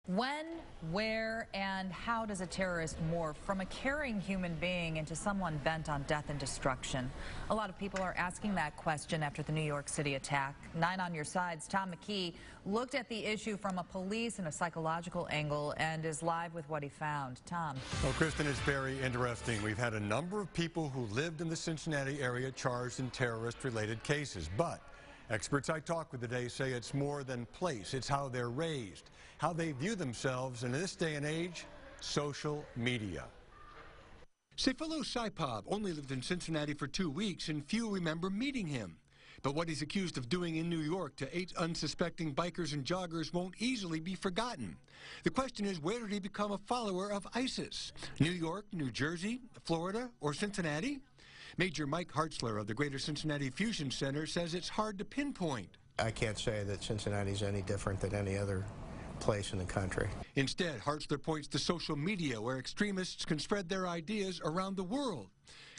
When, where, and how does a terrorist morph from a caring human being into someone bent on death and destruction? A lot of people are asking that question after the New York City attack. 9 on Your Side's Tom McKee looked at the issue from a police and a psychological angle and is live with what he found. Tom. Well, Kristen, it's very interesting. We've had a number of people who lived in the Cincinnati area charged in terrorist-related cases, but experts I talked with today say it's more than place. It's how they're raised, how they view themselves, and in this day and age, social media. Sayfullo Saipov only lived in Cincinnati for 2 weeks, and few remember meeting him. But what he's accused of doing in New York to 8 unsuspecting bikers and joggers won't easily be forgotten. The question is, where did he become a follower of ISIS? New York, New Jersey, Florida, or Cincinnati? Major Mike Hartzler of the Greater Cincinnati Fusion Center says it's hard to pinpoint. I can't say that Cincinnati's any different than any other place in the country. Instead, Hartzler points to social media where extremists can spread their ideas around the world.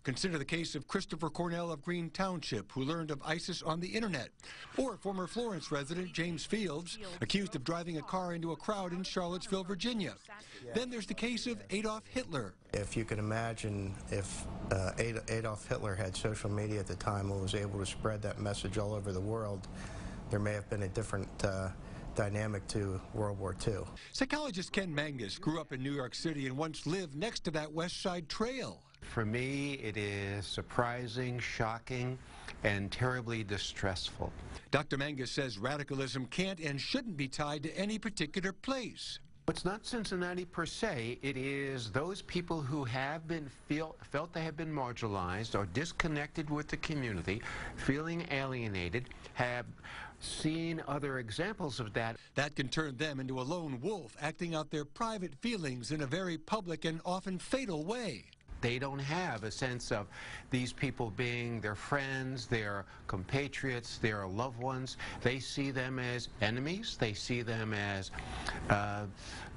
Consider the case of Christopher Cornell of Green Township, who learned of ISIS on the internet, or former Florence resident James Fields, accused of driving a car into a crowd in Charlottesville, Virginia. Then there's the case of Adolf Hitler. If you can imagine if Adolf Hitler had social media at the time and was able to spread that message all over the world, there may have been a different dynamic to World War II. Psychologist Ken Mangus grew up in New York City and once lived next to that West Side Trail. For me, it is surprising, shocking, and terribly distressful. Dr. Mangus says radicalism can't and shouldn't be tied to any particular place. It's not Cincinnati per se. It is those people who have been felt they have been marginalized or disconnected with the community, feeling alienated, have seen other examples of that. That can turn them into a lone wolf, acting out their private feelings in a very public and often fatal way. They don't have a sense of these people being their friends, their compatriots, their loved ones. They see them as enemies. They see them as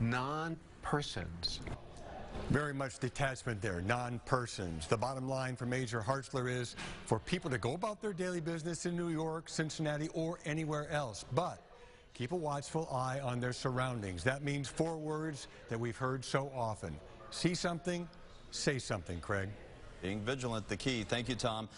non-persons. Very much detachment there, non-persons. The bottom line for Major Hartzler is for people to go about their daily business in New York, Cincinnati, or anywhere else, but keep a watchful eye on their surroundings. That means 4 words that we've heard so often. See something, say something, Craig. Being vigilant, the key. Thank you, Tom.